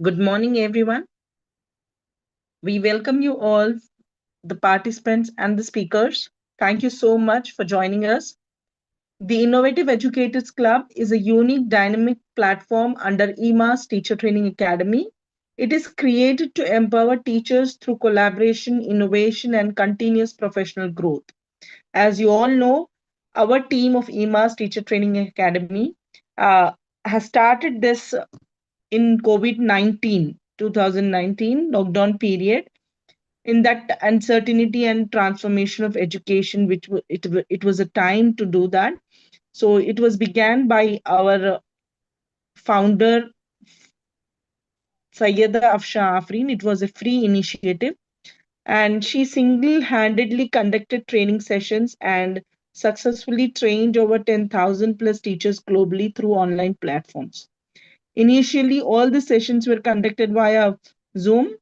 Good morning, everyone. We welcome you all, the participants and the speakers. Thank you so much for joining us. The Innovative Educators Club is a unique dynamic platform under EMAS Teacher Training Academy. It is created to empower teachers through collaboration, innovation, and continuous professional growth. As you all know, our team of EMAS Teacher Training Academy uh, has started this in COVID-19, 2019 lockdown period. In that uncertainty and transformation of education, it was a time to do that. So it was began by our founder Sayyida Afsha Afrin. It was a free initiative, and she single-handedly conducted training sessions and successfully trained over 10,000 plus teachers globally through online platforms. Initially, all the sessions were conducted via Zoom.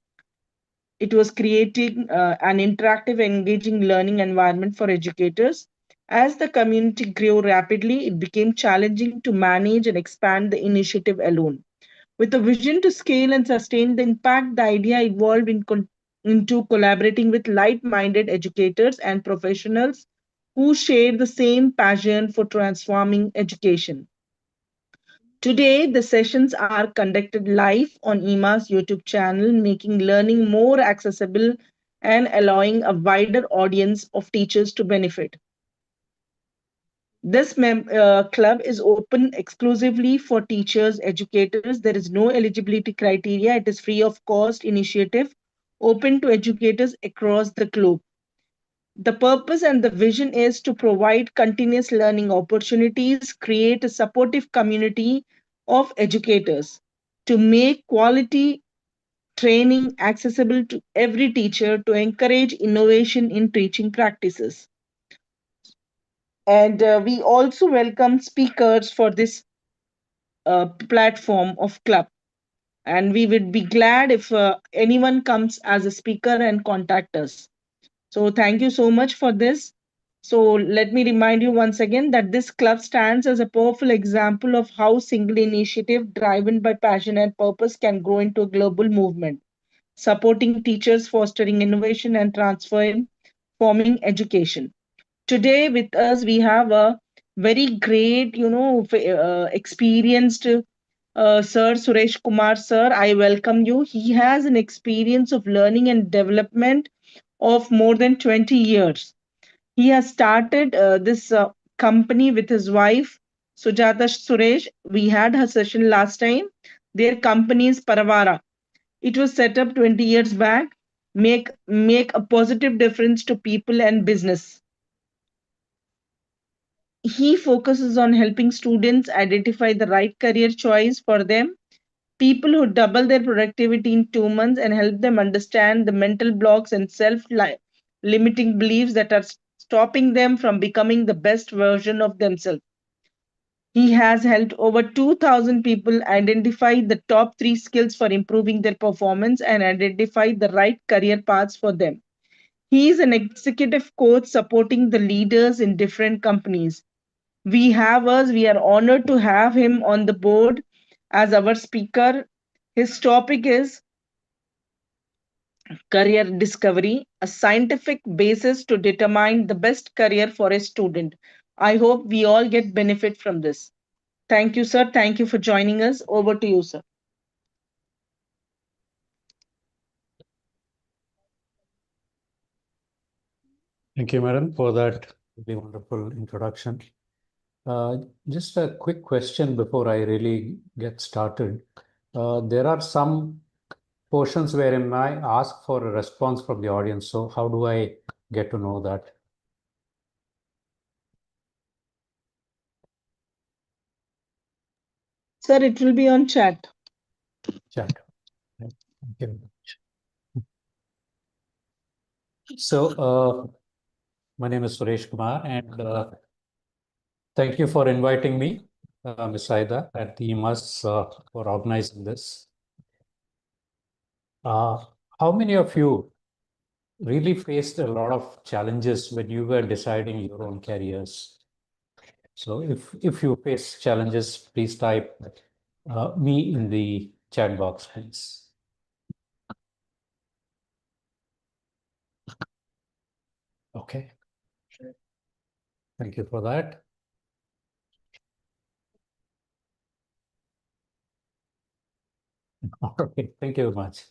It was creating an interactive, engaging learning environment for educators. As the community grew rapidly, it became challenging to manage and expand the initiative alone. With a vision to scale and sustain the impact, the idea evolved into collaborating with like minded educators and professionals who share the same passion for transforming education. Today, the sessions are conducted live on EMA's YouTube channel, making learning more accessible and allowing a wider audience of teachers to benefit. This club is open exclusively for teachers, educators. There is no eligibility criteria. It is free of cost initiative, open to educators across the globe. The purpose and the vision is to provide continuous learning opportunities, create a supportive community of educators, to make quality training accessible to every teacher, to encourage innovation in teaching practices. And we also welcome speakers for this platform of club. And we would be glad if anyone comes as a speaker and contact us. So thank you so much for this. So let me remind you once again that this club stands as a powerful example of how single initiative driven by passion and purpose can grow into a global movement, supporting teachers, fostering innovation and transforming education. Today with us we have a very great, experienced Sir Suresh Kumar, sir. I welcome you. He has an experience of learning and development of more than 20 years. He has started this company with his wife, Sujata Suresh. We had her session last time. Their company is Paravara. It was set up 20 years back, make a positive difference to people and business. He focuses on helping students identify the right career choice for them, people who double their productivity in 2 months and help them understand the mental blocks and self limiting beliefs that are stopping them from becoming the best version of themselves. He has helped over 2,000 people identify the top three skills for improving their performance and identify the right career paths for them. He is an executive coach supporting the leaders in different companies. We are honored to have him on the board as our speaker. His topic is career discovery, a scientific basis to determine the best career for a student. I hope we all get benefit from this. Thank you, sir. Thank you for joining us. Over to you, sir. Thank you, madam, for that really wonderful introduction. Just a quick question before I really get started. There are some portions wherein I ask for a response from the audience. So how do I get to know that? Sir, it will be on chat. Chat. Thank you very much. So my name is Suresh Kumar, and thank you for inviting me, Ms. Aida, at the EMAS for organizing this. How many of you really faced a lot of challenges when you were deciding your own careers? So if you face challenges, please type me in the chat box, please. Okay. Thank you for that. Okay, thank you very much.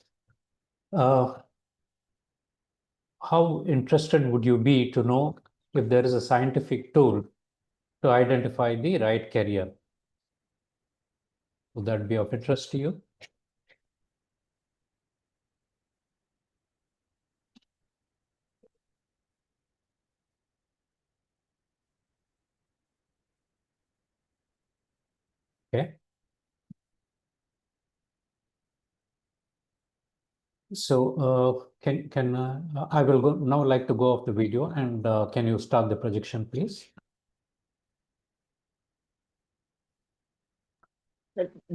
How interested would you be to know if there is a scientific tool to identify the right career? Would that be of interest to you? Okay. So I will go now like to go off the video, and can you start the projection, please?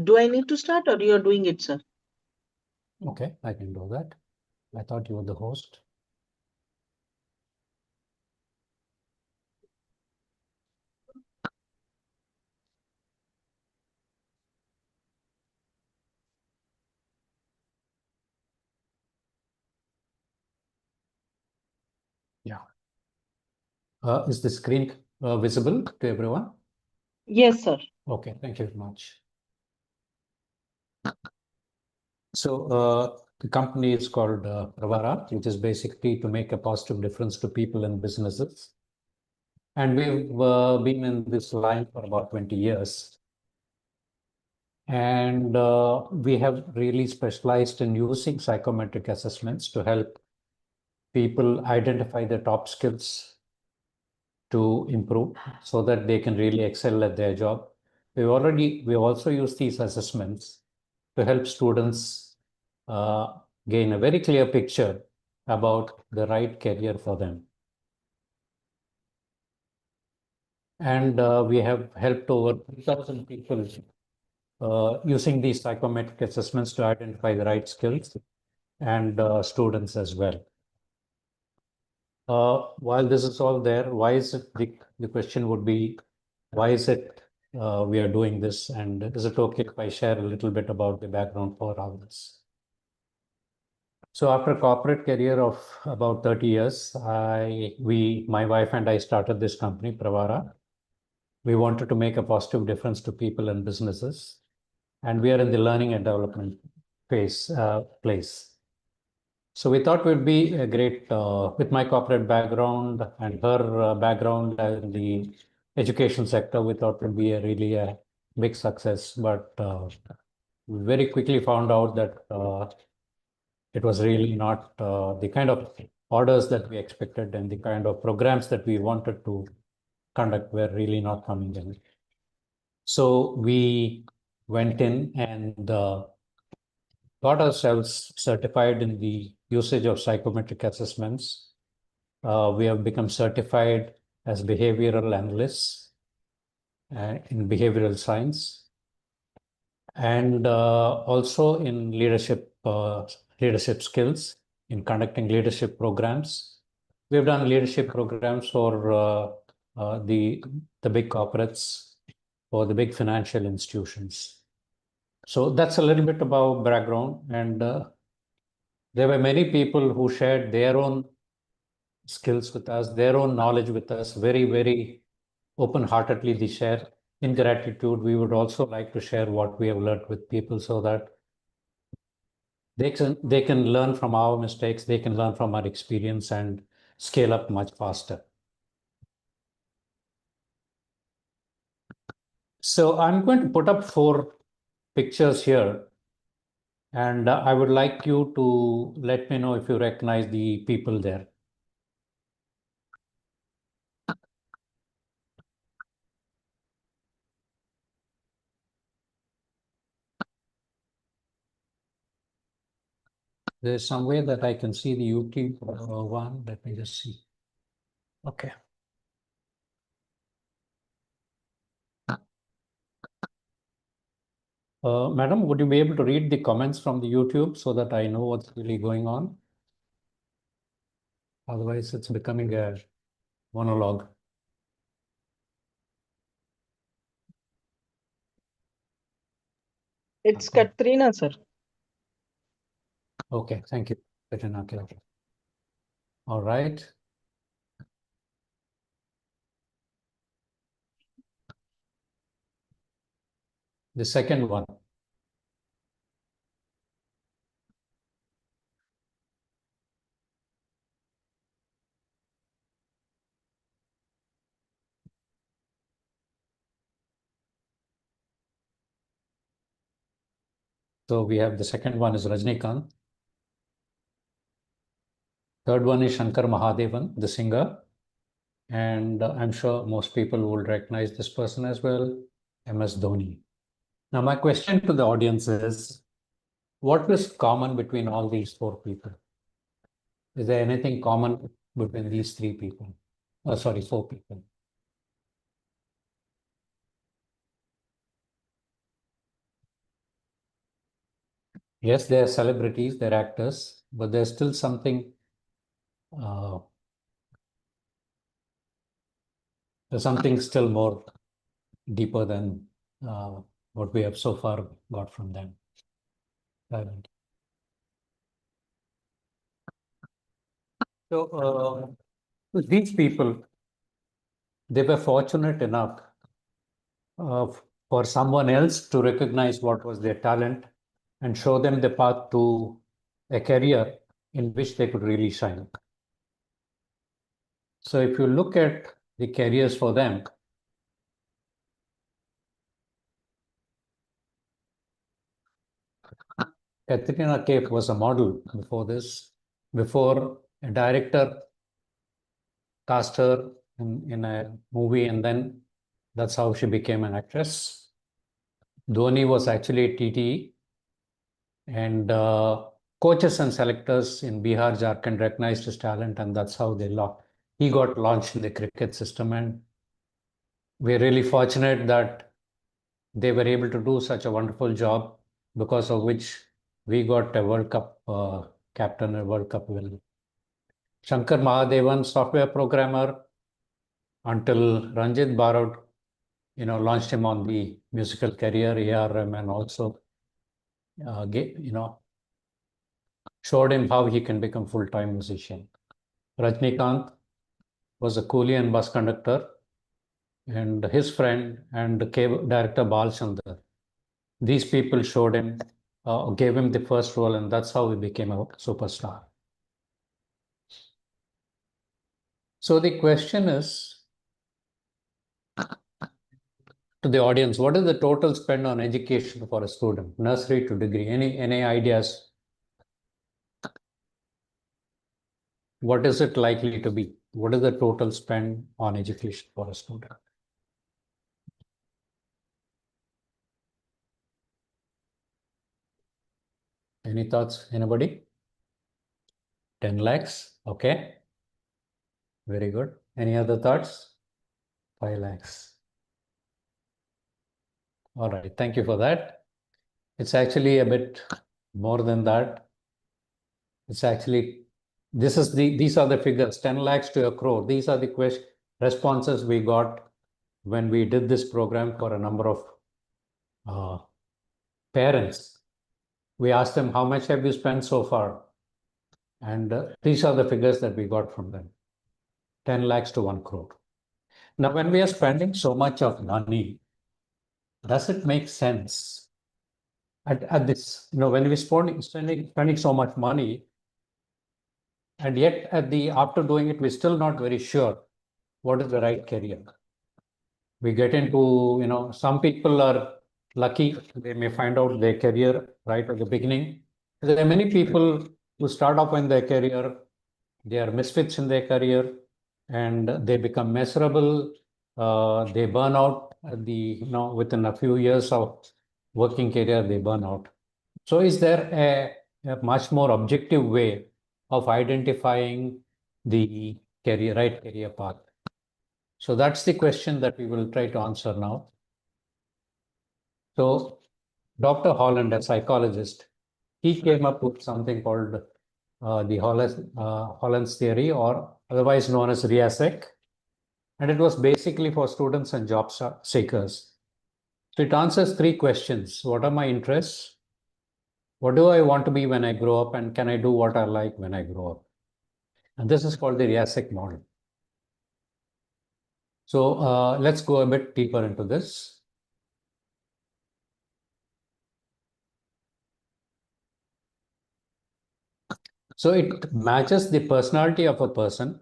Do I need to start or you're doing it, sir? Okay, I can do that. I thought you were the host. Yeah. Is the screen visible to everyone? Yes, sir. Okay, thank you very much. So the company is called Pravara, which is basically to make a positive difference to people and businesses. And we've been in this line for about 20 years. And we have really specialized in using psychometric assessments to help people identify the top skills to improve so that they can really excel at their job. We've also used these assessments to help students gain a very clear picture about the right career for them. And we have helped over 3,000 people using these psychometric assessments to identify the right skills, and students as well. While this is all there, why is it the question would be, why is it we are doing this? And is it okay if I share a little bit about the background for all this? So after a corporate career of about 30 years, my wife and I started this company, Pravara. We wanted to make a positive difference to people and businesses. And we are in the learning and development place. So we thought it would be a great, with my corporate background and her background in the education sector, we thought it would be really a big success. But we very quickly found out that it was really not the kind of orders that we expected, and the kind of programs that we wanted to conduct were really not coming in. So we went in and got ourselves certified in the usage of psychometric assessments. We have become certified as behavioral analysts in behavioral science, and also in leadership skills in conducting leadership programs. We've done leadership programs for the big corporates or the big financial institutions. So that's a little bit about background, and there were many people who shared their own skills with us, their own knowledge with us, very, very open-heartedly they share. In gratitude, we would also like to share what we have learned with people so that they can learn from our mistakes, they can learn from our experience and scale up much faster. So I'm going to put up 4 pictures here, and I would like you to let me know if you recognize the people there. There's some way that I can see the YouTube one. Let me just see. Okay. Madam, would you be able to read the comments from the YouTube so that I know what's really going on? Otherwise, it's becoming a monologue. It's Katrina, sir. Okay, thank you, Katrina. All right. The second one. So we have the second one is Rajnikant. Third one is Shankar Mahadevan, the singer. And I'm sure most people will recognize this person as well, MS Dhoni. Now, my question to the audience is, what is common between all these four people? Is there anything common between these three people? Oh, sorry, four people. Yes, they are celebrities, they're actors, but there's still uh, there's something still more deeper than what we have so far got from them. So these people, they were fortunate enough uh, for someone else to recognize what was their talent and show them the path to a career in which they could really shine. So if you look at the careers for them, Katrina Kaif was a model before this, before a director cast her in a movie, and then that's how she became an actress. Dhoni was actually a TTE, and coaches and selectors in Bihar, Jharkhand recognized his talent, and that's how he got launched in the cricket system. And we're really fortunate that they were able to do such a wonderful job, because of which we got a World Cup captain, a World Cup winner. Shankar Mahadevan, software programmer, until Ranjit Barot, launched him on the musical career. A.R. Rahman also, showed him how he can become full-time musician. Rajnikant was a coolie and bus conductor, and his friend and director Balchandar. These people showed him, gave him the first role, and that's how he became a superstar. So the question is to the audience, what is the total spend on education for a student, nursery to degree? Any ideas? What is it likely to be? What is the total spend on education for a student? Any thoughts, anybody? 10 lakhs, okay. Very good. Any other thoughts? 5 lakhs. All right, thank you for that. It's actually a bit more than that. It's actually, these are the figures, 10 lakhs to a crore. These are the responses we got when we did this program for a number of parents. We asked them, how much have you spent so far? And these are the figures that we got from them, 10 lakhs to 1 crore. Now, when we are spending so much of money, does it make sense at this, when we're spending so much money, and yet after doing it, we're still not very sure what is the right career? We get into, some people are lucky, they may find out their career right at the beginning. There are many people who start off in their career, they are misfits in their career, and they become miserable. They burn out within a few years of working career, they burn out. So is there a much more objective way of identifying the right career path? So that's the question that we will try to answer now. So Dr. Holland, a psychologist, he came up with something called the Holland's theory, or otherwise known as RIASEC. And it was basically for students and job seekers. So it answers three questions. What are my interests? What do I want to be when I grow up? And can I do what I like when I grow up? And this is called the RIASEC model. So let's go a bit deeper into this. So it matches the personality of a person.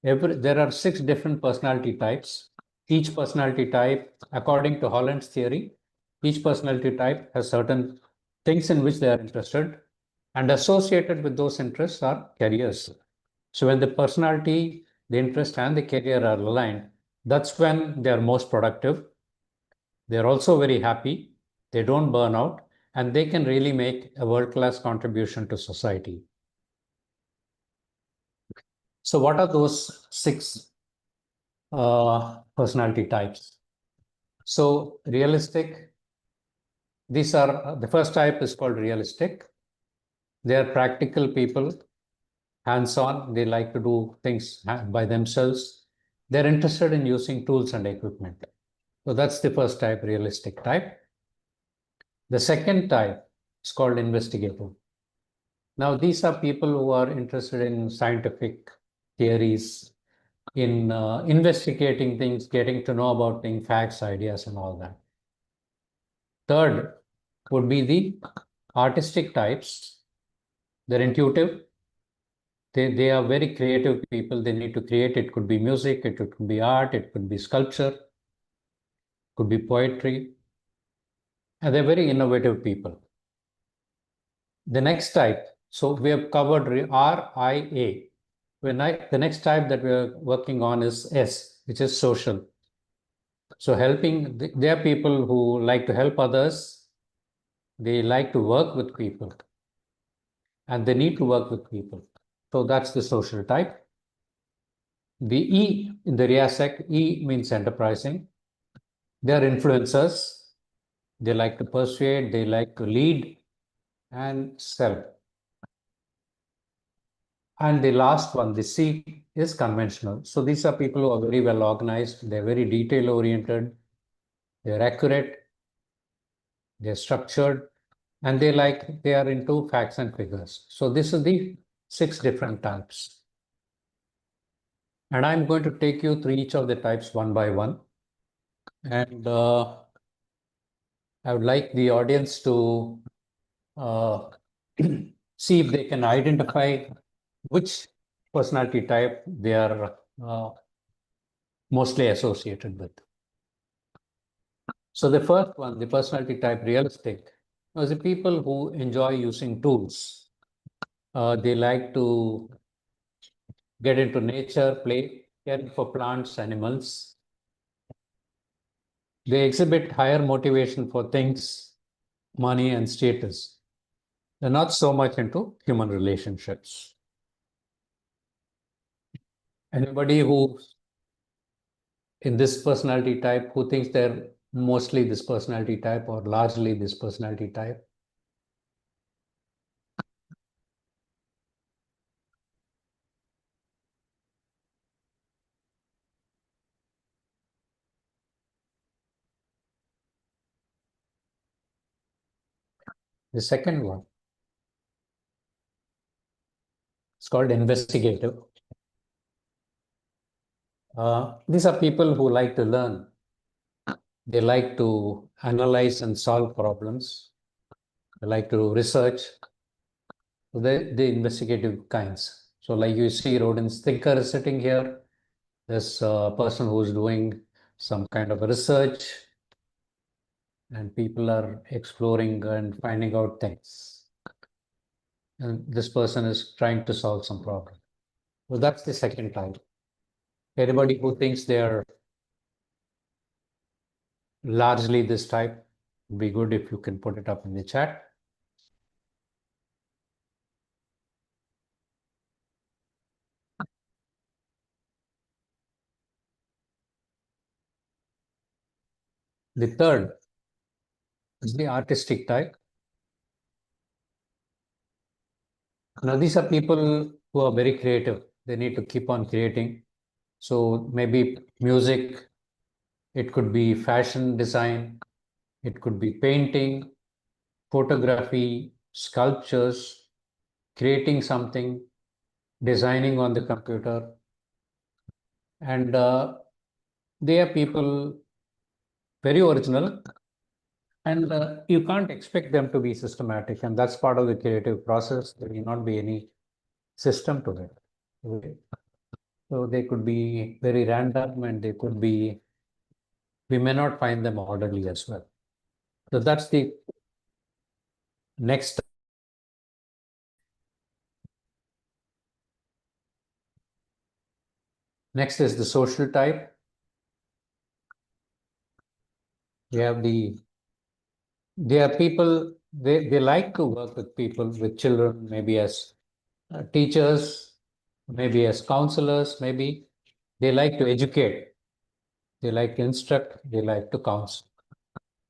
There are 6 different personality types. Each personality type, according to Holland's theory, each personality type has certain things in which they are interested, and associated with those interests are careers. So when the personality, the interest, and the career are aligned, that's when they are most productive. They're also very happy, they don't burn out, and they can really make a world-class contribution to society. So what are those 6 personality types? So realistic, these are, the first type is called realistic. They are practical people, hands-on, they like to do things by themselves. They're interested in using tools and equipment. So that's the first type, realistic type. The second type is called investigative. Now, these are people who are interested in scientific theories, in investigating things, getting to know about things, facts, ideas, and all that. Third would be the artistic types. They're intuitive. They are very creative people. They need to create. It could be music, it could be art, it could be sculpture, could be poetry. And they're very innovative people. The next type, so we have covered RIA. The next type that we are working on is S, which is social. So they are people who like to help others. They like to work with people, and they need to work with people. So that's the social type. The E in the RIASEC, E means enterprising. They are influencers. They like to persuade, they like to lead and sell. And the last one, the C, is conventional. So these are people who are very well organized. They're very detail oriented. They're accurate. They're structured. And they are into facts and figures. So this is the 6 different types. And I'm going to take you through each of the types one by one. And I would like the audience to uh, see if they can identify which personality type they are mostly associated with. So the first one, the personality type realistic, was the people who enjoy using tools. They like to get into nature, play, caring for plants, animals. They exhibit higher motivation for things, money, and status. They're not so much into human relationships. Anybody who in this personality type who thinks they're mostly this personality type or largely this personality type? The second one is called investigative. These are people who like to learn. They like to analyze and solve problems. They like to research. So the investigative kinds. So like you see, Rodin's thinker is sitting here. There's a person who's doing some kind of research, and people are exploring and finding out things. And this person is trying to solve some problem. So that's the second type. Anybody who thinks they're largely this type, would be good if you can put it up in the chat. The third is the artistic type. Now, these are people who are very creative. They need to keep on creating. So maybe music, it could be fashion design, It could be painting, photography, sculptures, creating something, designing on the computer. And they are people very original, and you can't expect them to be systematic. And that's part of the creative process. There will not be any system to it. Okay. So they could be very random, and they could be, we may not find them orderly as well. So that's the next. Next is the social type. We have they are people, they like to work with people, with children, maybe as teachers, maybe as counselors, maybe they like to educate, they like to instruct, they like to counsel.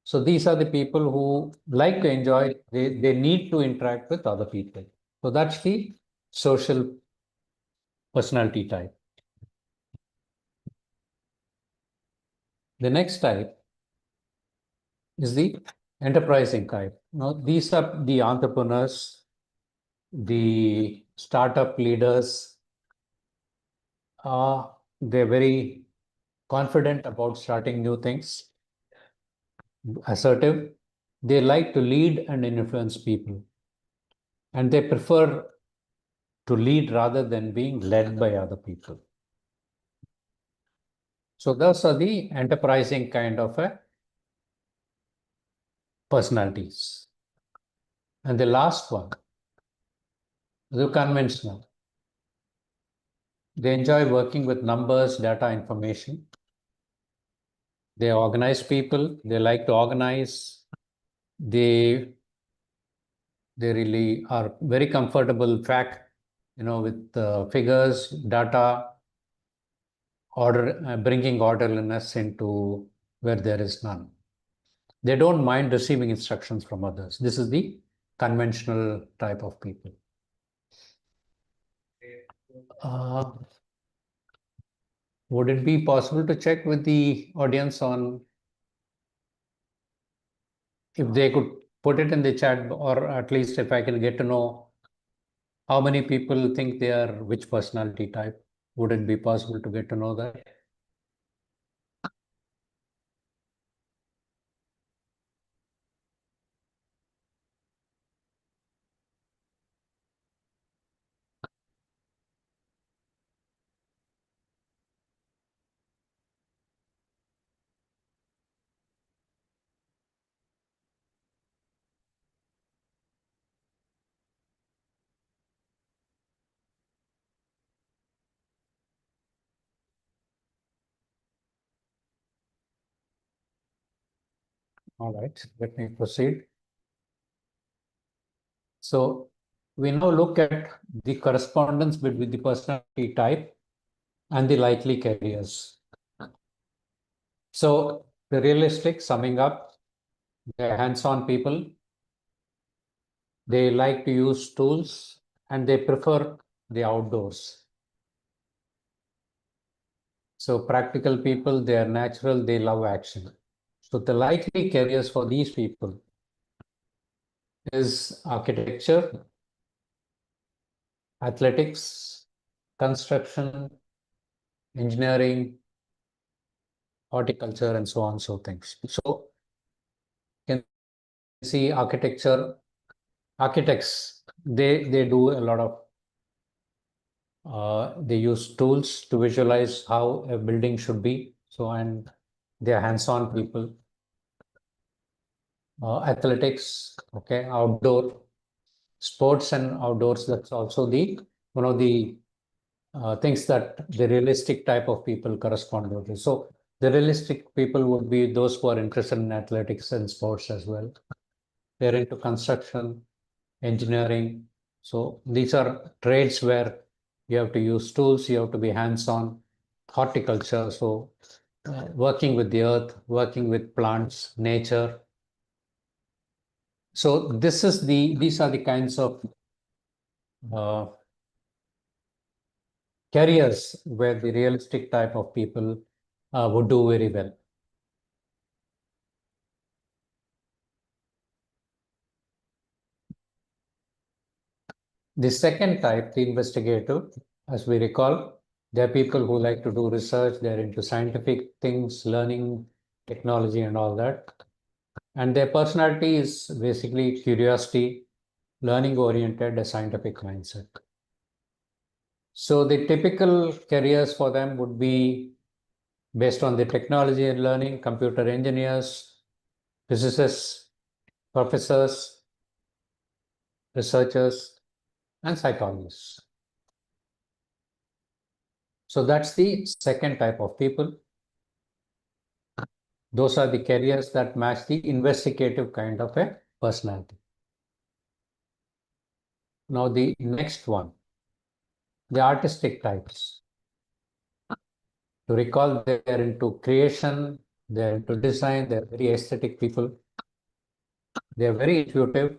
So these are the people who like to enjoy, they need to interact with other people. So that's the social personality type. The next type is the enterprising type. Now, these are the entrepreneurs, the startup leaders. They're very confident about starting new things, assertive. They like to lead and influence people, and they prefer to lead rather than being led by other people. So those are the enterprising kind of personalities. And the last one, the conventional. They enjoy working with numbers, data, information. They organize people. They like to organize. They really are very comfortable with figures, data, order, bringing orderliness into where there is none. They don't mind receiving instructions from others. This is the conventional type of people. Uh, would it be possible to check with the audience on if they could put it in the chat, or at least if I can get to know how many people think they are which personality type? Would it be possible to get to know that? All right, let me proceed. So we now look at the correspondence between the personality type and the likely careers. So the realistic, summing up, they're hands-on people. They like to use tools and they prefer the outdoors. So practical people, they are natural, they love action. So the likely careers for these people is architecture, athletics, construction, engineering, horticulture, and so on, so things. So you can see architects, they do a lot of, they use tools to visualize how a building should be. So, and they are hands-on people. Athletics, okay, outdoor, sports and outdoors, that's also the one of the things that the realistic type of people correspond with. So the realistic people would be those who are interested in athletics and sports as well. They're into construction, engineering. So these are trades where you have to use tools, you have to be hands-on. Horticulture, so working with the earth, working with plants, nature. So these are the kinds of uh, careers where the realistic type of people would do very well. The second type, the investigative, as we recall, there are people who like to do research, they're into scientific things, learning, technology, and all that. And their personality is basically curiosity, learning oriented, a scientific mindset. So the typical careers for them would be based on the technology and learning, computer engineers, physicists, professors, researchers, and psychologists. So that's the second type of people. Those are the careers that match the investigative kind of a personality. Now the next one, the artistic types. To recall, they're into creation, they're into design, they're very aesthetic people. They're very intuitive,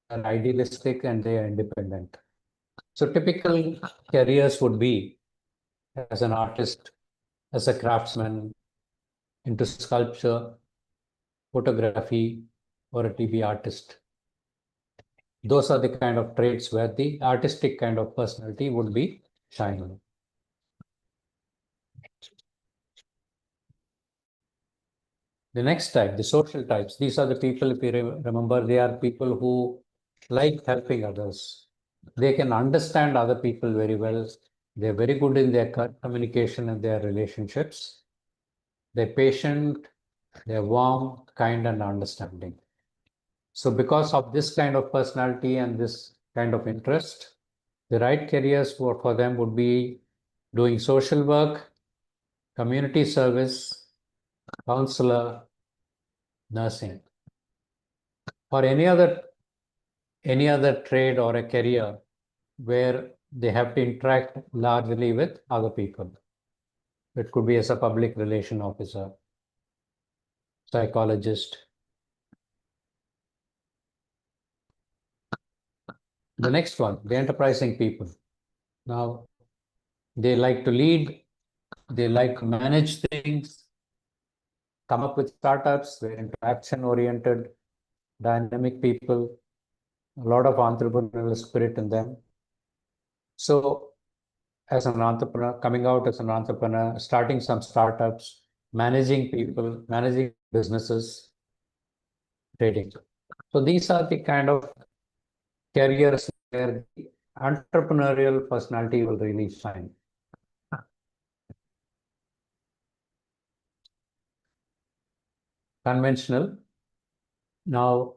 they're idealistic, and they are independent. So typical careers would be as an artist, as a craftsman, into sculpture, photography, or a TV artist. Those are the kind of traits where the artistic kind of personality would be shining. The next type, the social types, these are the people, if you remember, they are people who like helping others. They can understand other people very well. They're very good in their communication and their relationships. They're patient, they're warm, kind, and understanding. So because of this kind of personality and this kind of interest, the right careers for them would be doing social work, community service, counselor, nursing. Or any other trade or a career where they have to interact largely with other people. It could be as a public relation officer, psychologist. The next one, the enterprising people. Now, they like to lead, they like to manage things, come up with startups, they're into action-oriented, dynamic people, a lot of entrepreneurial spirit in them. So as an entrepreneur, coming out as an entrepreneur, starting some startups, managing people, managing businesses, trading. So these are the kind of careers where the entrepreneurial personality will really shine. Conventional. Now,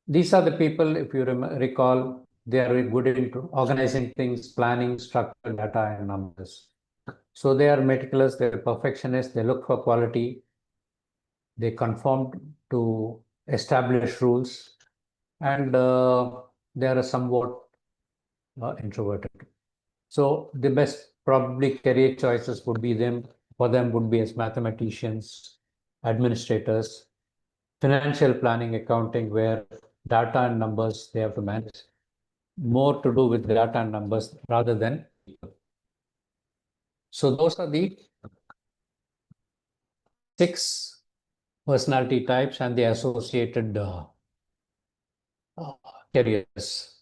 these are the people, if you recall, they are good into organizing things, planning, structure, data, and numbers. So they are meticulous, they're perfectionists, they look for quality, they conform to established rules, and they are somewhat introverted. So the best probably career choices would be for them would be as mathematicians, administrators, financial planning, accounting, where data and numbers they have to manage, more to do with data and numbers rather than people. So those are the 6 personality types and the associated careers.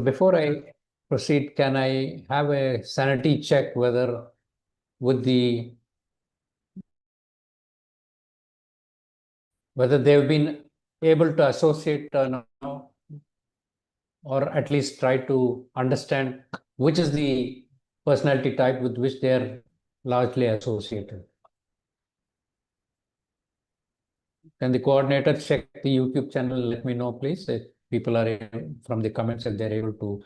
Before I proceed, can I have a sanity check whether whether they've been able to associate now, or at least try to understand which is the personality type with which they are largely associated. Can the coordinator check the YouTube channel? Let me know, please, if people are from the comments if they're able to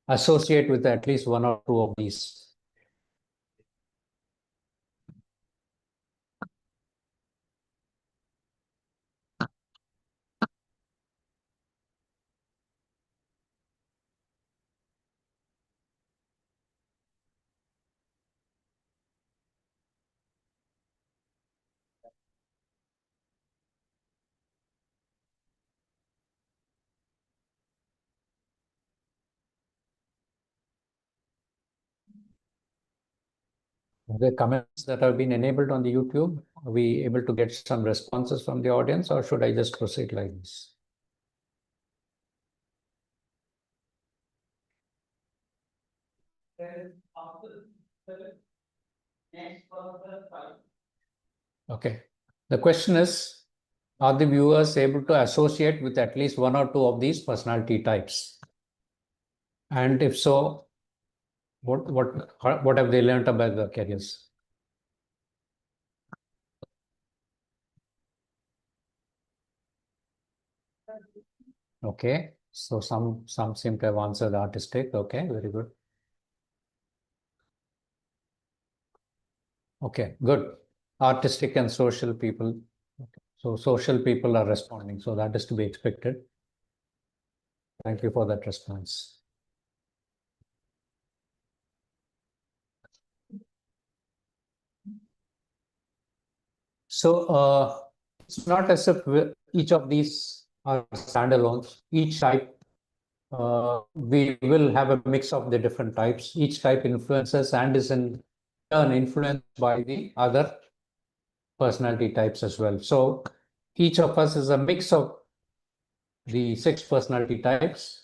associate with at least 1 or 2 of these. The comments that have been enabled on the YouTube, are we able to get some responses from the audience, or should I just proceed like this? Okay. The question is, are the viewers able to associate with at least one or two of these personality types? And if so, what have they learned about their careers? Okay. So some seem to have answered artistic. Okay, very good. Okay, good. Artistic and social people. Okay. So social people are responding. So that is to be expected. Thank you for that response. So it's not as if each of these are standalones. Each type, we will have a mix of the different types. Each type influences and is in turn influenced by the other personality types as well. So each of us is a mix of the 6 personality types.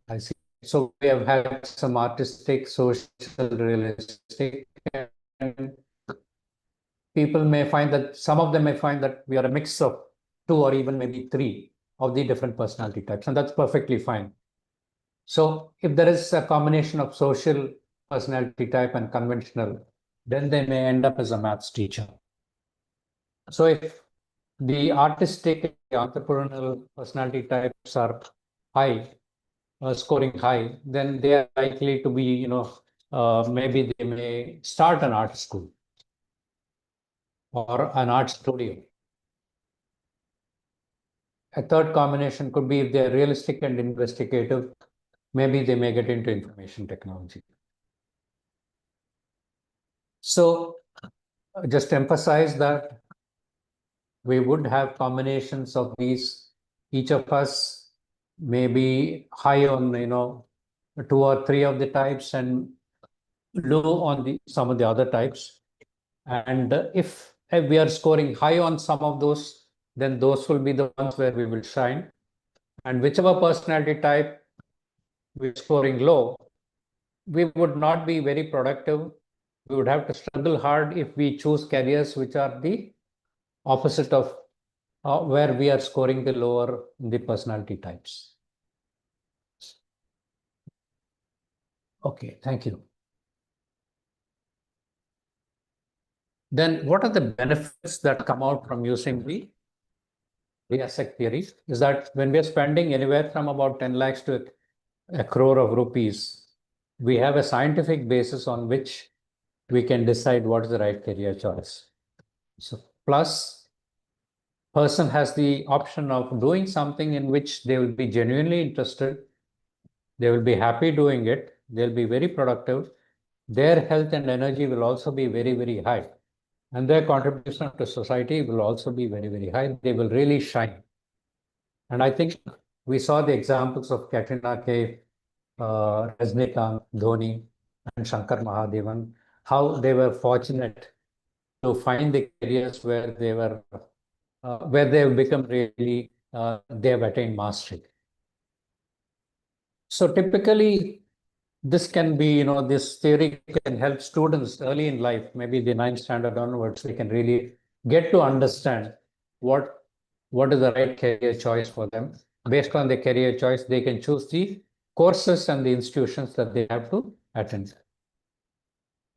I see. So we have had some artistic, social, realistic, and people may find that some of them may find that we are a mix of 2 or even maybe 3 of the different personality types, and that's perfectly fine. So if there is a combination of social personality type and conventional, then they may end up as a maths teacher. So if the artistic, the entrepreneurial personality types are high, scoring high, then they are likely to be, maybe they may start an art school or an art studio. A third combination could be if they're realistic and investigative, maybe they may get into information technology. So just emphasize that we would have combinations of these. Each of us may be high on, 2 or 3 of the types and low on some of the other types. And if we are scoring high on some of those, then those will be the ones where we will shine. And whichever personality type we're scoring low, we would not be very productive. We would have to struggle hard if we choose careers which are the opposite of where we are scoring the lower in the personality types. Okay, thank you. Then what are the benefits that come out from using the reasset theory? Is that when we are spending anywhere from about 10 lakhs to a crore of rupees, we have a scientific basis on which we can decide what is the right career choice. So plus, person has the option of doing something in which they will be genuinely interested, they will be happy doing it, they'll be very productive, their health and energy will also be very, very high. And their contribution to society will also be very, very high. They will really shine. And I think we saw the examples of Katrina Kaif, Rajnikant, Dhoni, and Shankar Mahadevan, how they were fortunate to find the careers where they have become really, they have attained mastery. So typically, this can be, this theory can help students early in life, maybe the 9th standard onwards, they can really get to understand what is the right career choice for them. Based on the career choice, they can choose the courses and the institutions that they have to attend.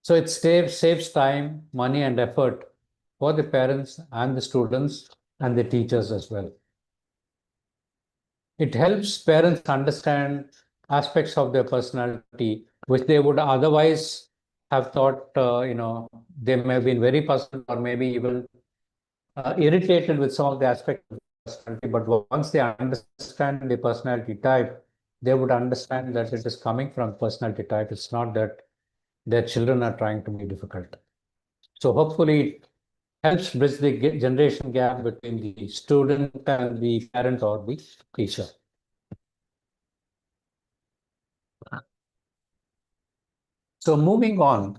So it saves time, money, and effort for the parents and the students and the teachers as well. It helps parents understand aspects of their personality which they would otherwise have thought, they may have been very puzzled or maybe even irritated with some of the aspects of the personality. But once they understand the personality type, they would understand that it is coming from personality type. It's not that their children are trying to be difficult. So hopefully it helps bridge the generation gap between the student and the parent or the teacher. So moving on,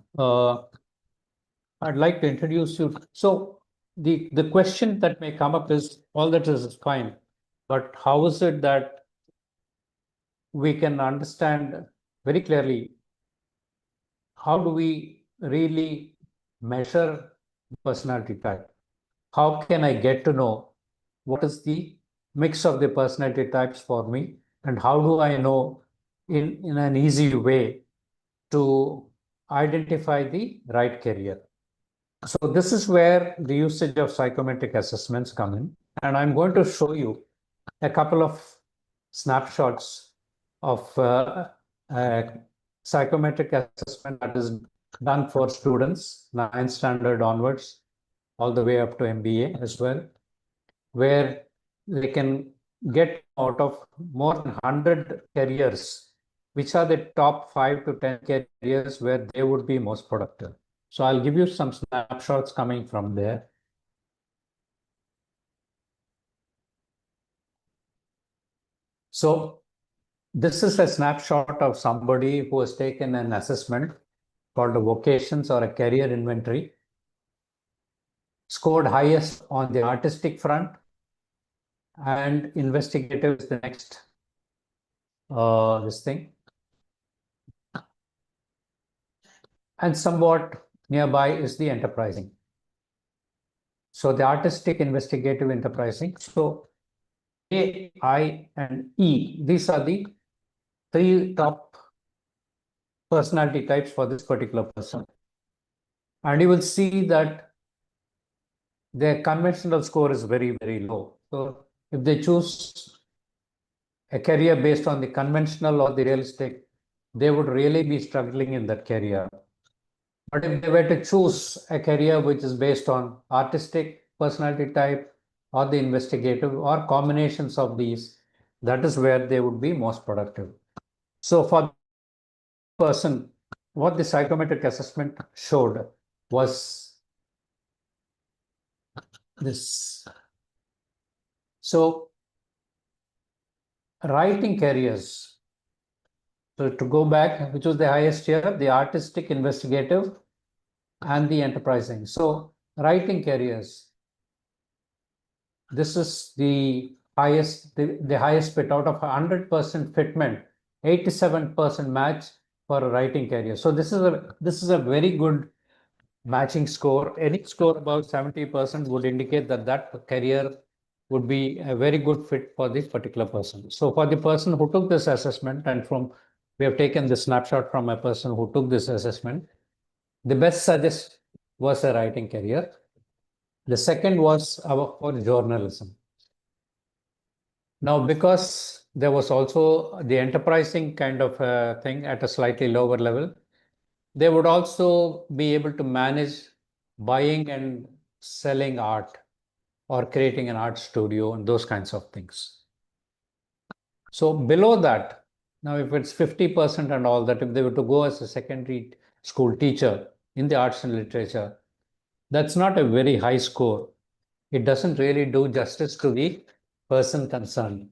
I'd like to introduce you. So the question that may come up is, all that is fine, but how is it that we can understand very clearly how do we really measure personality type. How can I get to know what is the mix of the personality types for me, and how do I know in an easy way to identify the right career? So this is where the usage of psychometric assessments come in, and I'm going to show you a couple of snapshots of a psychometric assessment that is done for students 9th standard onwards all the way up to MBA as well, where they can get out of more than 100 careers, which are the top 5 to 10 careers where they would be most productive. So I'll give you some snapshots coming from there. So this is a snapshot of somebody who has taken an assessment called a vocations or a career inventory, scored highest on the artistic front, and investigative is the next this thing. And somewhat nearby is the enterprising. So the artistic, investigative, enterprising. So A, I, and E, these are the 3 top personality types for this particular person. And you will see that their conventional score is very, very low. So if they choose a career based on the conventional or the realistic, they would really be struggling in that career. But if they were to choose a career which is based on artistic personality type or the investigative or combinations of these, that is where they would be most productive. So for the person, what the psychometric assessment showed was this. So writing careers. So to go back, which was the highest here, the artistic, investigative, and the enterprising. So writing careers. This is the highest, the highest fit out of 100% fitment, 87% match for a writing career. So this is a very good matching score. Any score above 70% would indicate that that career would be a very good fit for this particular person. So for the person who took this assessment, and we have taken the snapshot from a person who took this assessment, the best suggest was a writing career. The second was for journalism. Now, because there was also the enterprising kind of thing at a slightly lower level, they would also be able to manage buying and selling art or creating an art studio and those kinds of things. So below that, now if it's 50% and all that, if they were to go as a secondary school teacher in the arts and literature, that's not a very high score. It doesn't really do justice to the person concerned.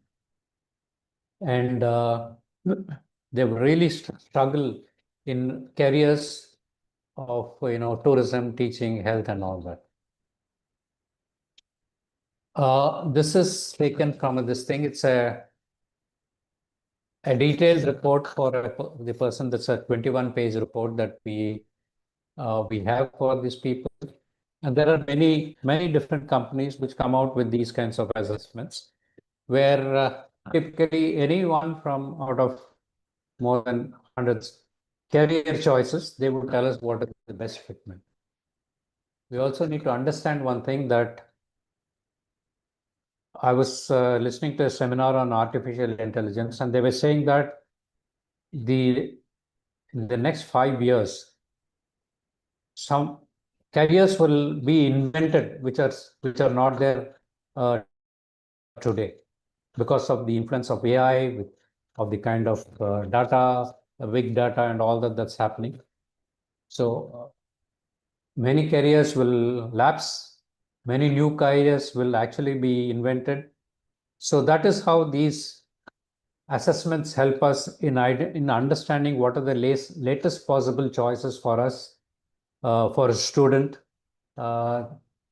And they really struggle in careers of tourism, teaching, health, and all that. This is taken from this thing. It's a detailed report for the person. That's a 21-page report that we have for these people. And there are many different companies which come out with these kinds of assessments, where typically anyone from out of more than hundreds career choices, they would tell us what is the best fitment. We also need to understand one thing, that I was listening to a seminar on artificial intelligence, and they were saying that in the next 5 years, some careers will be invented which are not there today, because of the influence of AI, of the kind of data, big data, and all that's happening. So many careers will lapse, many new careers will actually be invented. So that is how these assessments help us in understanding what are the latest possible choices for us, for a student, uh,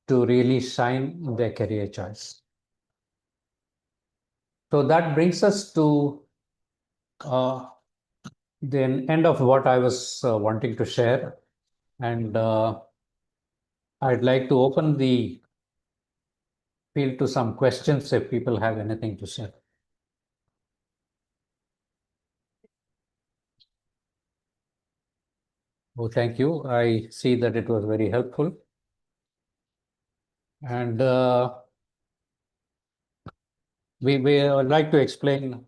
to really shine in their career choice. So that brings us to the end of what I was wanting to share, and I'd like to open the field to some questions if people have anything to say. Oh, thank you. I see that it was very helpful. And we would like to explain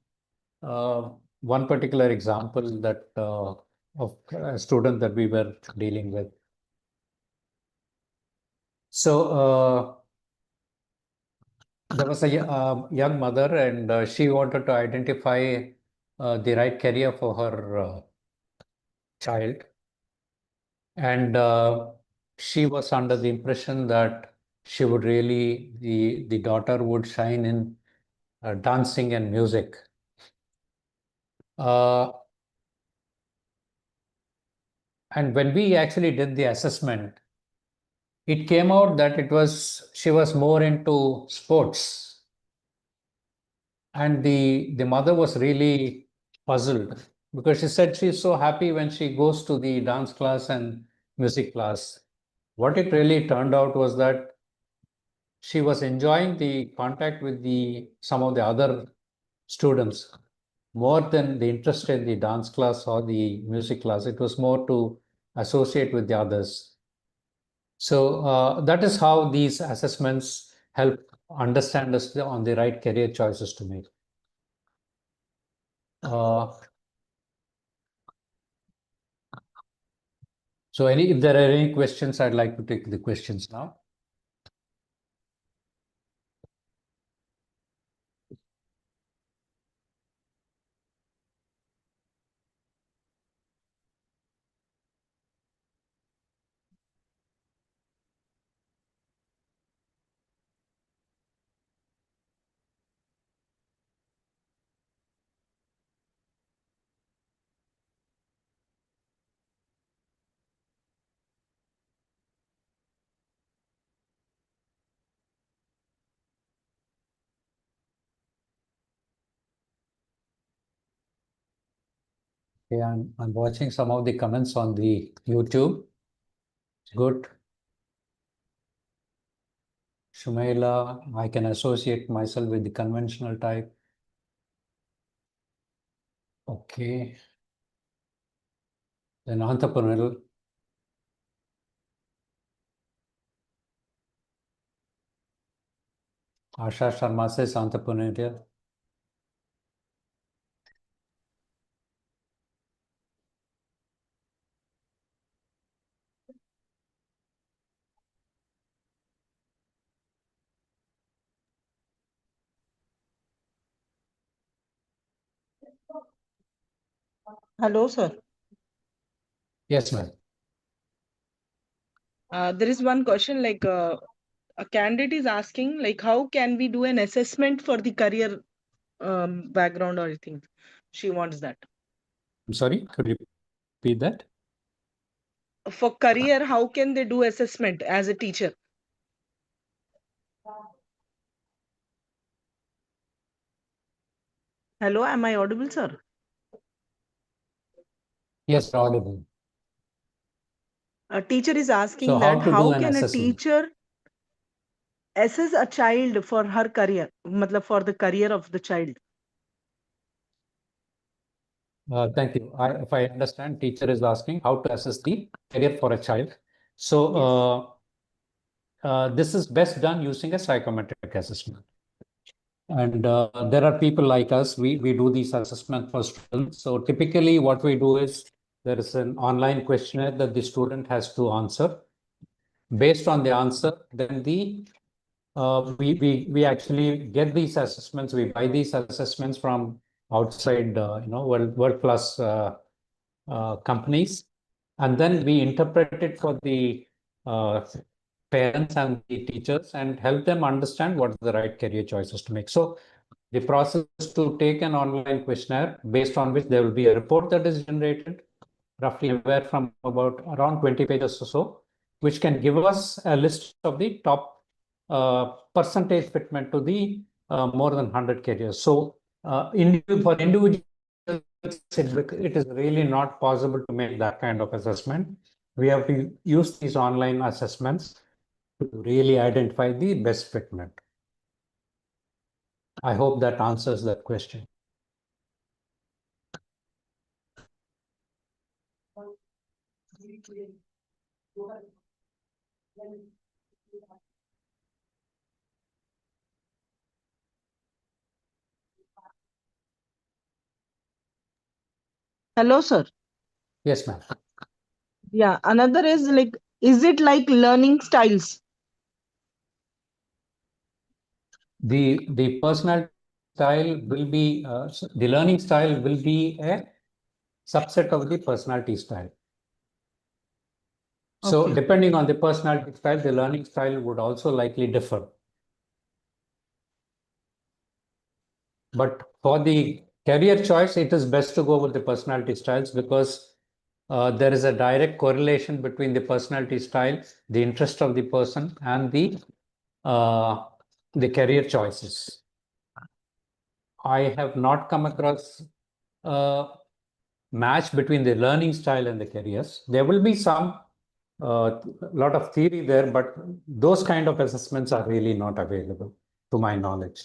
one particular example that of a student that we were dealing with. So there was a young mother, and she wanted to identify the right career for her child. And she was under the impression that she would really, the daughter would shine in dancing and music. And when we actually did the assessment, it came out that she was more into sports. And the mother was really puzzled because she said she's so happy when she goes to the dance class and music class. What it really turned out was that she was enjoying the contact with some of the other students more than the interest in the dance class or the music class. It was more to associate with the others. So that is how these assessments help understand us on the right career choices to make. So if there are any questions, I'd like to take the questions now. Okay, I'm watching some of the comments on the YouTube. Good. Shumaila, I can associate myself with the conventional type. Okay. Then entrepreneurial. Asha Sharma says entrepreneurial. Hello, sir. Yes, ma'am. There is one question like a candidate is asking like how can we do an assessment for the career background or anything? She wants that. I'm sorry, could you repeat that? For career, how can they do assessment as a teacher? Hello, am I audible, sir? Yes, audible. A teacher is asking So that how to do how an can a assessment? teacher assess a child for her career, matlab for the career of the child? Thank you. If I understand, teacher is asking how to assess the career for a child. So Yes. this is best done using a psychometric assessment. And there are people like us, we do these assessment for students. So typically what we do is there is an online questionnaire that the student has to answer. Based on the answer, then we actually get these assessments. We buy these assessments from outside, world class companies, and then we interpret it for the uh, parents and the teachers and help them understand what the right career choices to make. So the process to take an online questionnaire based on which there will be a report that is generated, roughly anywhere from about around 20 pages or so, which can give us a list of the top percentage fitment to the more than 100 careers. So for individuals, it is really not possible to make that kind of assessment. We have to use these online assessments to really identify the best fitment. I hope that answers that question. Hello, sir. Yes, ma'am. Yeah, another is like, is it like learning styles? The personality style will be the learning style will be a subset of the personality style. So Okay. depending on the personality style, the learning style would also likely differ. But for the career choice, it is best to go with the personality styles because there is a direct correlation between the personality style, the interest of the person, and uh, the career choices. I have not come across a match between the learning style and the careers. There will be some lot of theory there, but those kind of assessments are really not available to my knowledge.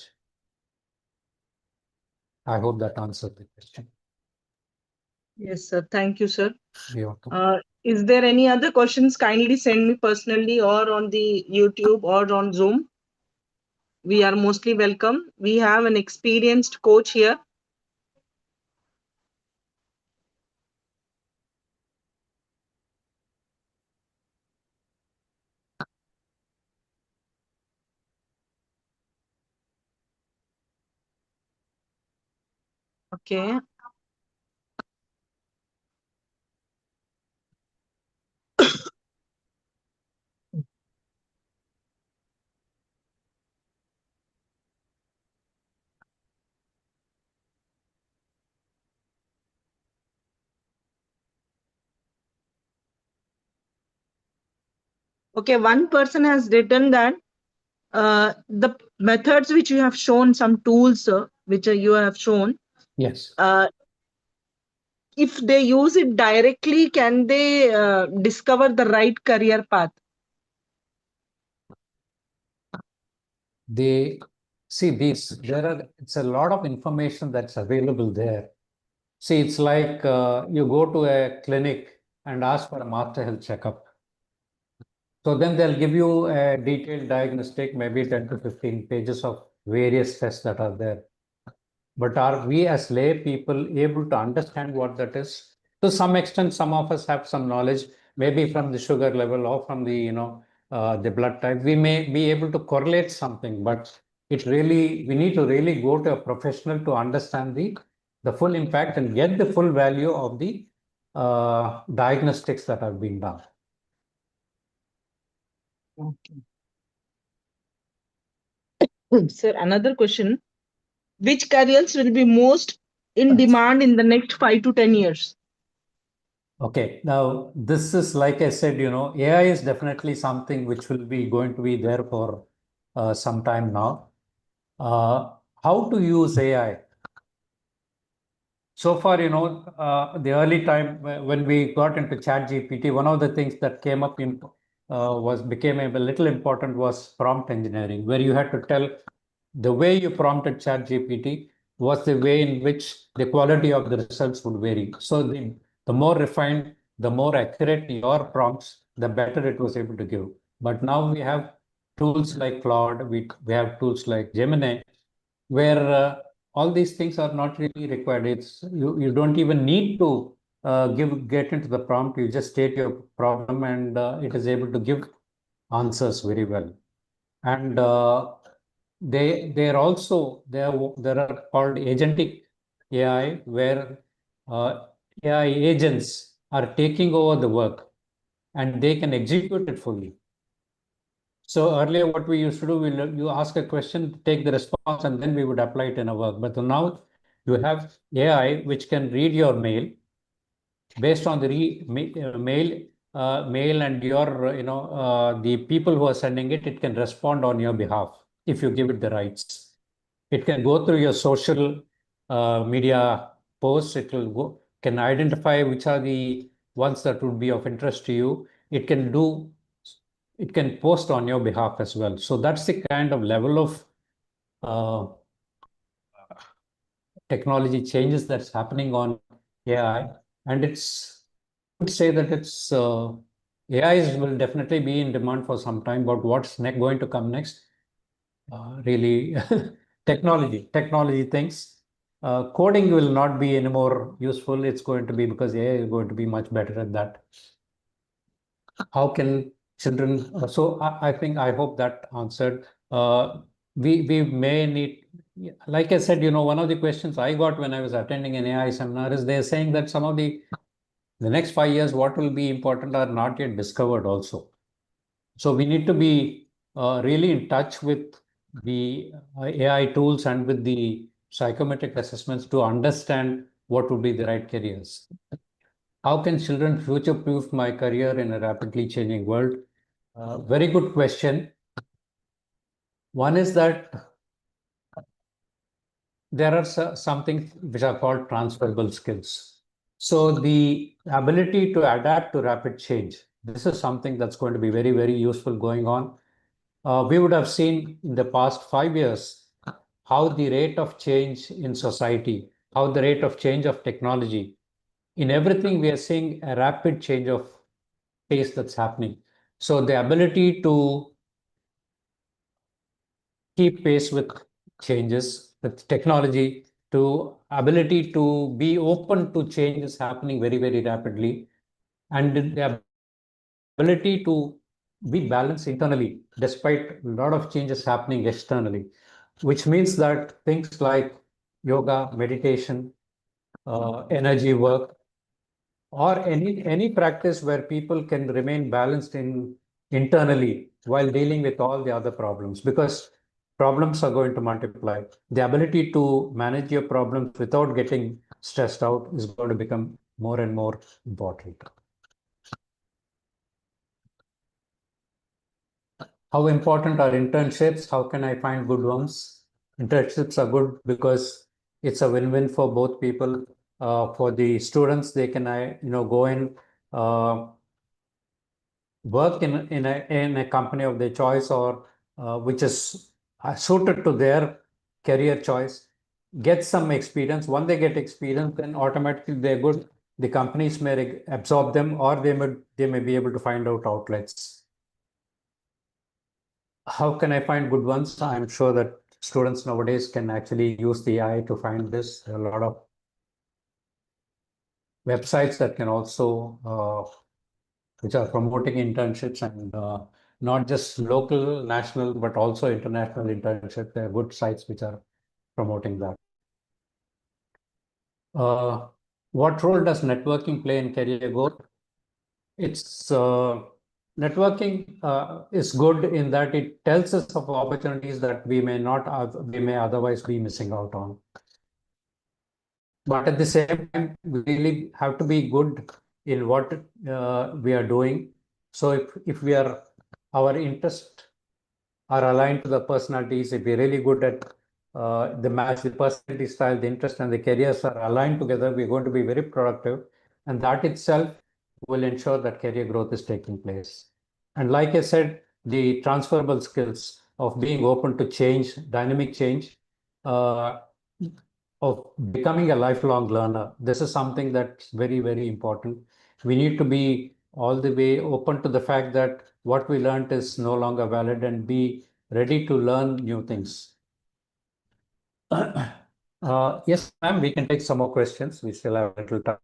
I hope that answered the question. Yes, sir. Thank you, sir. You're welcome. Is there any other questions? Kindly send me personally or on the YouTube or on Zoom. We are mostly welcome. We have an experienced coach here. Okay. Okay, one person has written that the methods which you have shown, some tools which you have shown, Yes. If they use it directly, can they discover the right career path? They see these, it's a lot of information that's available there. See, it's like you go to a clinic and ask for a master health checkup. So then they'll give you a detailed diagnostic, maybe 10 to 15 pages of various tests that are there. But are we as lay people able to understand what that is? To some extent, some of us have some knowledge, maybe from the sugar level or from the blood type. We may be able to correlate something, but we need to really go to a professional to understand the full impact and get the full value of the diagnostics that have been done. Okay. Sir, another question. Which careers will be most in demand in the next 5 to 10 years? Okay, now this is like I said, AI is definitely something which will be going to be there for some time now. How to use AI? So far, the early time when we got into ChatGPT, one of the things that came up became a little important was prompt engineering, where you had to tell the way you prompted ChatGPT was the way in which the quality of the results would vary. So the more refined, the more accurate your prompts, the better it was able to give. But now we have tools like Claude, we have tools like Gemini, where all these things are not really required. You don't even need to get into the prompt. You just state your problem and it is able to give answers very well. And there are called agentic AI, where AI agents are taking over the work and they can execute it fully. So earlier, what we used to do, you ask a question, take the response, and then we would apply it in a work. But now you have AI which can read your mail based on the mail and your, the people who are sending it. It can respond on your behalf if you give it the rights. It can go through your social media posts. It will go, can identify which are the ones that would be of interest to you. It can post on your behalf as well. So that's the kind of level of technology changes that's happening on AI. And I would say that AI will definitely be in demand for some time, but what's going to come next? Really, technology things. Coding will not be any more useful. It's going to be, because AI is going to be much better at that. How can children? So I hope that answered. We may need, like I said, one of the questions I got when I was attending an AI seminar is they're saying that some of the next 5 years, what will be important are not yet discovered also. So we need to be really in touch with the AI tools and with the psychometric assessments to understand what would be the right careers. How can children future-proof my career in a rapidly changing world? Very good question. One is that there are some things which are called transferable skills. So the ability to adapt to rapid change, this is something that's going to be very, very useful going on. We would have seen in the past 5 years how the rate of change in society, how the rate of change of technology, in everything we are seeing a rapid change of pace that's happening. So the ability to keep pace with changes, with technology, to ability to be open to change is happening very, very rapidly. And the ability to be balanced internally, despite a lot of changes happening externally, which means that things like yoga, meditation, energy work, or any practice where people can remain balanced internally while dealing with all the other problems, because problems are going to multiply. The ability to manage your problems without getting stressed out is going to become more and more important. How important are internships? How can I find good ones? Internships are good because it's a win-win for both people. For the students, they can go in, work in a company of their choice, or which is suited to their career choice, get some experience. Once they get experience, then automatically they're good. The companies may absorb them, or they may be able to find out outlets. How can I find good ones? I'm sure that students nowadays can actually use the AI to find this. There are a lot of websites that can also which are promoting internships, and not just local, national, but also international internships. There are good sites which are promoting that. What role does networking play in career growth? It's networking is good in that it tells us of opportunities that we may otherwise be missing out on. But at the same time, we really have to be good in what we are doing. So if our interests are aligned to the personalities, if we're really good at the personality style, the interest and the careers are aligned together, we're going to be very productive. And that itself will ensure that career growth is taking place. And like I said, the transferable skills of being open to change, dynamic change, of becoming a lifelong learner. This is something that's very, very important. We need to be all the way open to the fact that what we learned is no longer valid, and be ready to learn new things. Yes, ma'am, we can take some more questions. We still have a little time.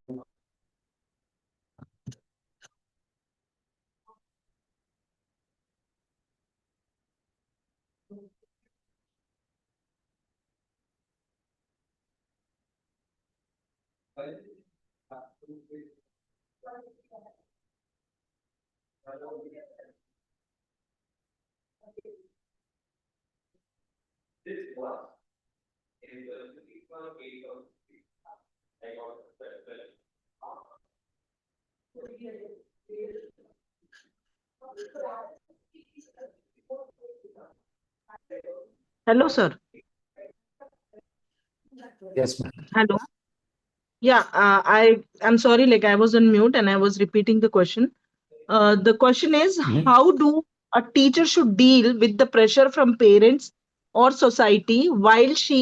Hello, sir. Yes, ma'am. Hello. Yeah, I'm sorry, like I was on mute and I was repeating the question. The question is, Mhm. how do a teacher should deal with the pressure from parents or society while she,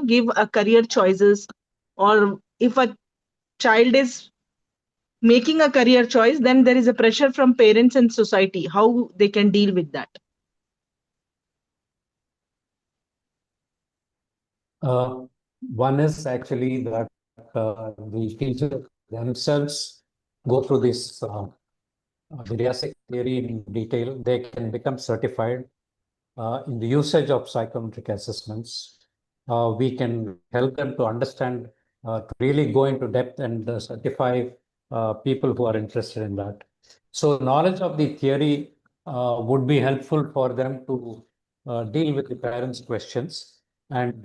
give a career choices, or if a child is making a career choice, then there is a pressure from parents and society. How they can deal with that? Uh, One is actually that the teachers themselves go through this Viriasic theory in detail. They can become certified in the usage of psychometric assessments. We can help them to understand, to really go into depth and certify people who are interested in that. So knowledge of the theory would be helpful for them to deal with the parents' questions, and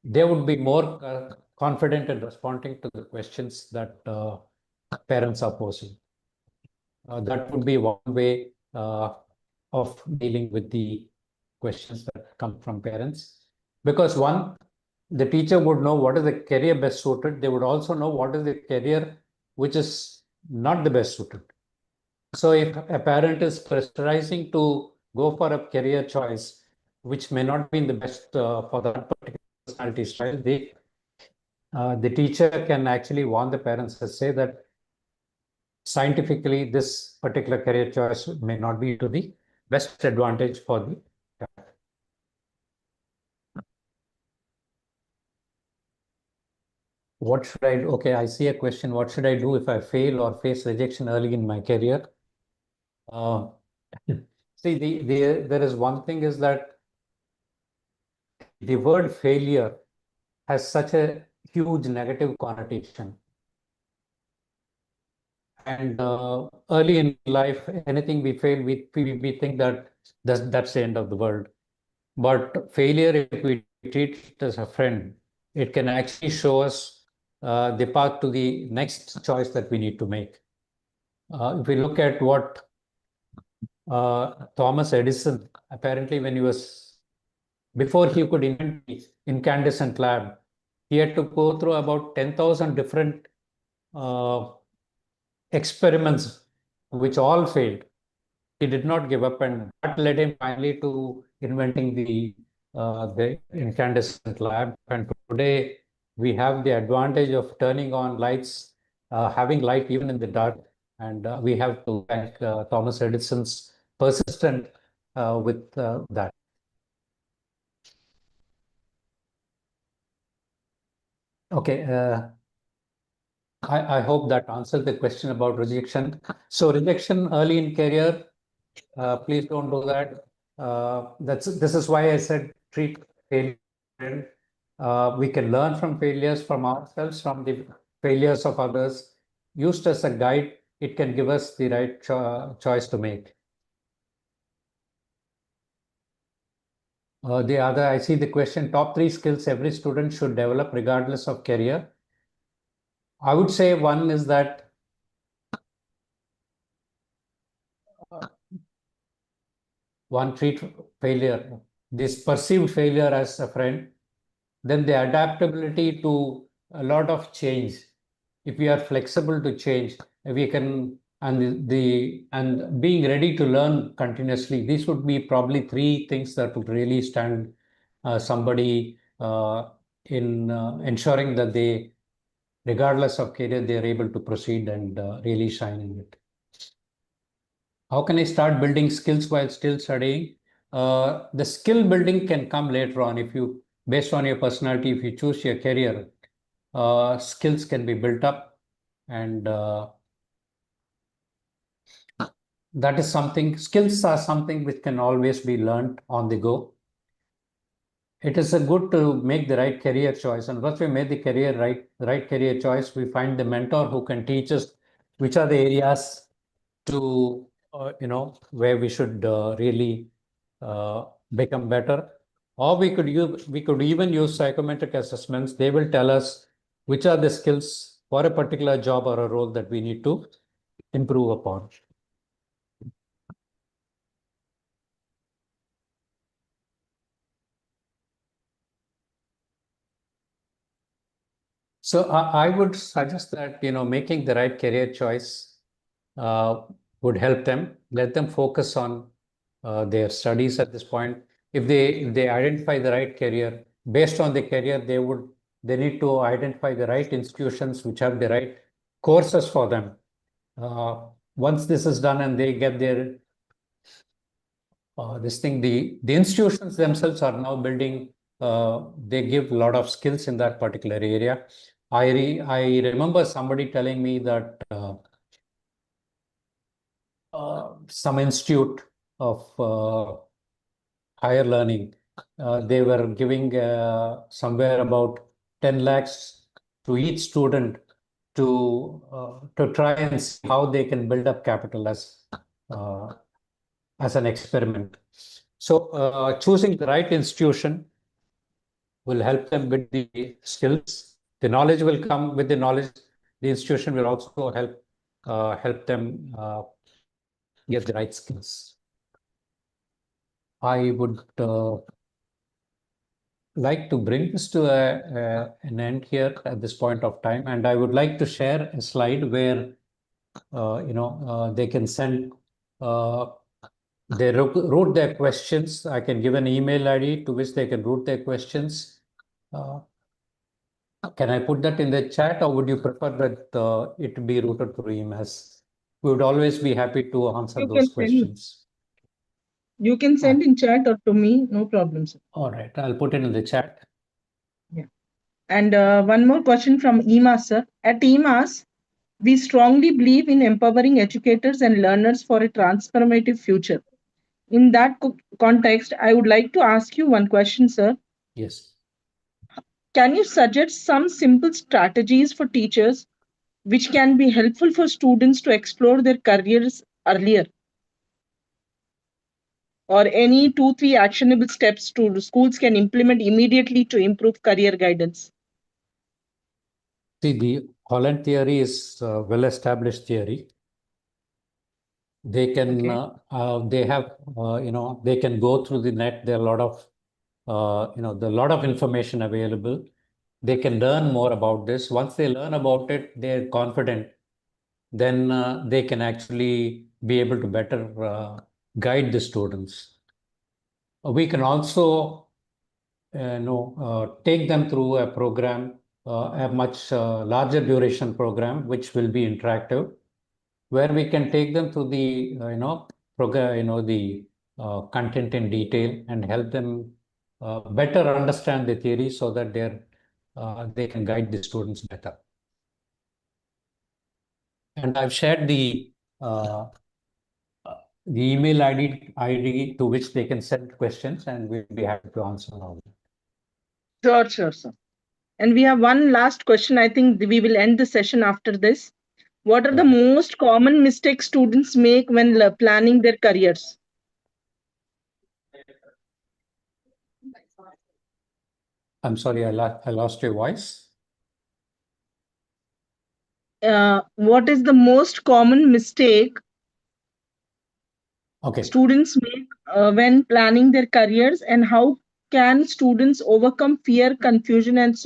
they would be more confident in responding to the questions that parents are posing. That would be one way of dealing with the questions that come from parents. Because one, the teacher would know what is the career best suited. They would also know what is the career which is not the best suited. So if a parent is pressurizing to go for a career choice, which may not be in the best for that particular personality style, the teacher can actually warn the parents and say that scientifically, this particular career choice may not be to the best advantage for the child. What should I do? Okay, I see a question. What should I do if I fail or face rejection early in my career? Uh, See, there is one thing is that the word failure has such a huge negative connotation. And early in life, anything we fail, we think that that's the end of the world. But failure, if we treat it as a friend, it can actually show us the path to the next choice that we need to make. If we look at what Thomas Edison, apparently when he was, before he could invent the incandescent lamp, he had to go through about 10,000 different uh, experiments, which all failed. He did not give up, and that led him finally to inventing the incandescent lamp. And today we have the advantage of turning on lights, having light even in the dark, and we have to thank Thomas Edison's persistent with that. Okay, I hope that answered the question about rejection. So rejection early in career, please don't do that. This is why I said treat failure. We can learn from failures from ourselves, from the failures of others. Used as a guide, it can give us the right choice to make. The other, I see the question, top three skills every student should develop regardless of career. I would say one is that one treat failure, this perceived failure as a friend, then the adaptability to a lot of change. If we are flexible to change, we can, and being ready to learn continuously. These would be probably three things that would really stand somebody in ensuring that they, regardless of career, they are able to proceed and really shine in it. How can I start building skills while still studying? The skill building can come later on if you, based on your personality, if you choose your career, skills can be built up, and that is something, skills are something which can always be learned on the go. It is a good to make the right career choice, and once we made the right career choice, we find the mentor who can teach us which are the areas to where we should really uh, become better. Or we could even use psychometric assessments. They will tell us which are the skills for a particular job or a role that we need to improve upon. So I would suggest that, making the right career choice would help them. Let them focus on their studies at this point. If they identify the right career, based on the career, they need to identify the right institutions which have the right courses for them. Uh, Once this is done and they get their this thing, the institutions themselves are now building. They give a lot of skills in that particular area. I remember somebody telling me that some institute of higher learning, they were giving somewhere about 10 lakhs to each student to try and see how they can build up capital uh, as an experiment. So choosing the right institution will help them with the skills. The knowledge will come with the knowledge. The institution will also help them get the right skills. I would like to bring this to an end here at this point of time, and I would like to share a slide where they can send. They wrote their questions. I can give an email ID to which they can route their questions. Can I put that in the chat, or would you prefer that it be routed through EMAS? We would always be happy to answer You can those send. questions. You can send in chat or to me, no problem, sir. All right, I'll put it in the chat. Yeah. And one more question from EMAS, sir. At EMAS, we strongly believe in empowering educators and learners for a transformative future. In that context, I would like to ask you one question, sir. Yes. Can you suggest some simple strategies for teachers which can be helpful for students to explore their careers earlier? Or any 2, 3 actionable steps to schools can implement immediately to improve career guidance? See, the Holland theory is a well-established theory. They can, they have, they can go through the net. There are a lot of, there are a lot of information available. They can learn more about this. Once they learn about it, they're confident. Then they can actually be able to better guide the students. We can also, take them through a program, a much larger duration program, which will be interactive, where we can take them through the program, the content in detail and help them better understand the theory so that they can guide the students better. And I've shared the email ID to which they can send questions, and we'll be happy to answer all of them. Sure, sure, sir. And we have one last question. I think we will end the session after this. What are the most common mistakes students make when planning their careers? I'm sorry, I lost your voice. What is the most common mistake Okay. students make when planning their careers, and how can students overcome fear, confusion, and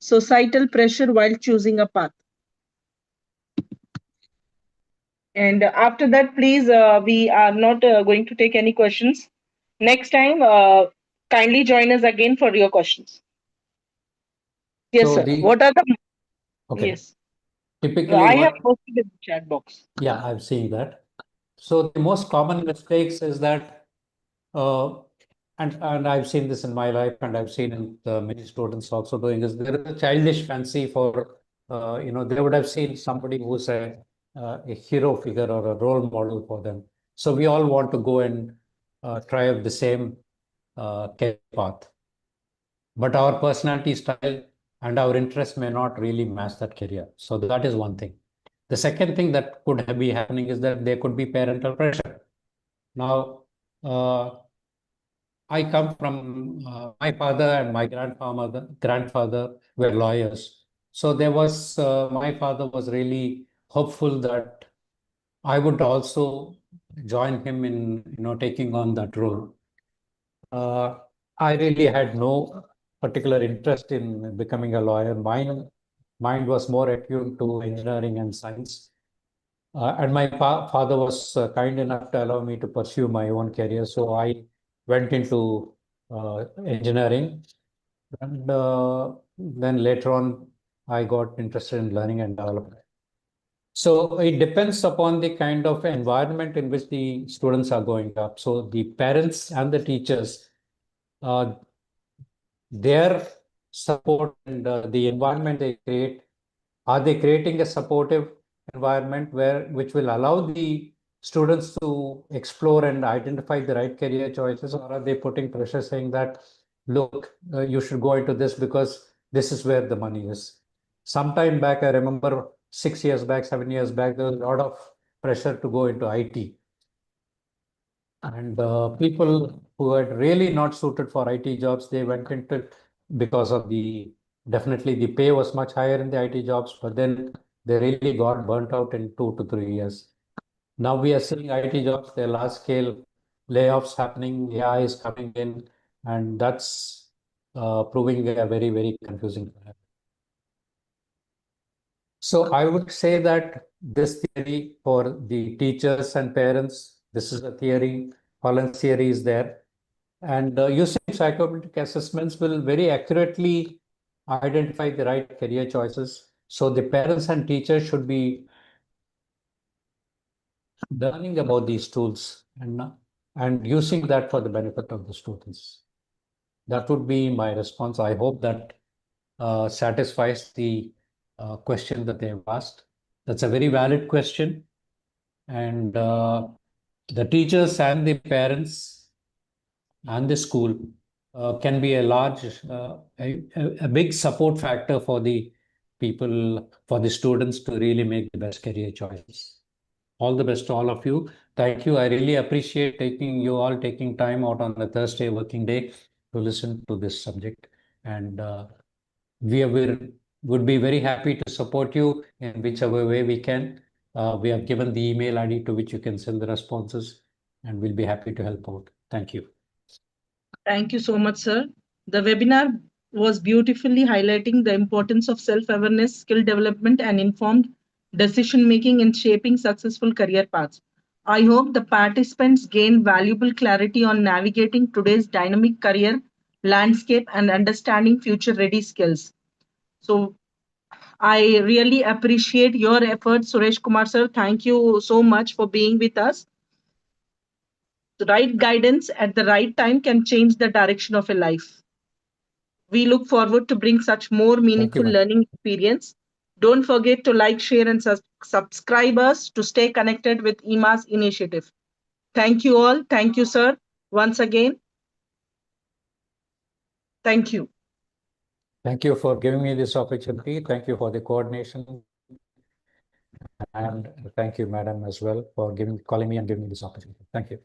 societal pressure while choosing a path? And after that, please, we are not going to take any questions. Next time, kindly join us again for your questions. Yes, So sir. What are the... okay. Yes. Typically, I have posted in the chat box. Yeah, I've seen that. So the most common mistakes is that, and I've seen this in my life, and I've seen in many students also doing is there is a childish fancy for, they would have seen somebody who's a hero figure or a role model for them. So we all want to go and try out the same career path, but our personality style and our interests may not really match that career. So that is one thing. The second thing that could be happening is that there could be parental pressure. Now, I come from my father and my grandfather were lawyers. So there was my father was really hopeful that I would also join him in taking on that role. I really had no particular interest in becoming a lawyer. Mine mind was more attuned to engineering and science. And my father was kind enough to allow me to pursue my own career. So I went into engineering. And then later on, I got interested in learning and development. So it depends upon the kind of environment in which the students are going up. So the parents and the teachers, uh, their support and the environment they create, are they creating a supportive environment which will allow the students to explore and identify the right career choices, or are they putting pressure saying that, look, you should go into this because this is where the money is? Sometime back, I remember 6 years back, 7 years back, there was a lot of pressure to go into IT. And people who had really not suited for IT jobs, they went into it because of definitely the pay was much higher in the IT jobs, but then they really got burnt out in 2 to 3 years. Now we are seeing IT jobs, there are large scale layoffs happening, AI is coming in, and that's proving a very, very confusing. So I would say that this theory for the teachers and parents, this is a theory, Holland's theory is there. And using psychometric assessments will very accurately identify the right career choices. So the parents and teachers should be learning about these tools and using that for the benefit of the students. That would be my response. I hope that satisfies the question that they have asked. That's a very valid question. And the teachers and the parents and the school can be a a big support factor for the people, for the students to really make the best career choices. All the best to all of you. Thank you. I really appreciate taking time out on a Thursday working day to listen to this subject. And we would be very happy to support you in whichever way we can. We have given the email ID to which you can send the responses, and we'll be happy to help out. Thank you. Thank you so much, sir. The webinar was beautifully highlighting the importance of self awareness, skill development, and informed decision making in shaping successful career paths. I hope the participants gain valuable clarity on navigating today's dynamic career landscape and understanding future ready skills. So, I really appreciate your efforts, Suresh Kumar sir. Thank you so much for being with us. The right guidance at the right time can change the direction of a life. We look forward to bring such more Thank you, meaningful madam. learning experience. Don't forget to like, share, and subscribe us to stay connected with EMAS initiative. Thank you all. Thank you, sir. Once again, thank you. Thank you for giving me this opportunity. Thank you for the coordination. And thank you, madam, as well, for calling me and giving me this opportunity. Thank you.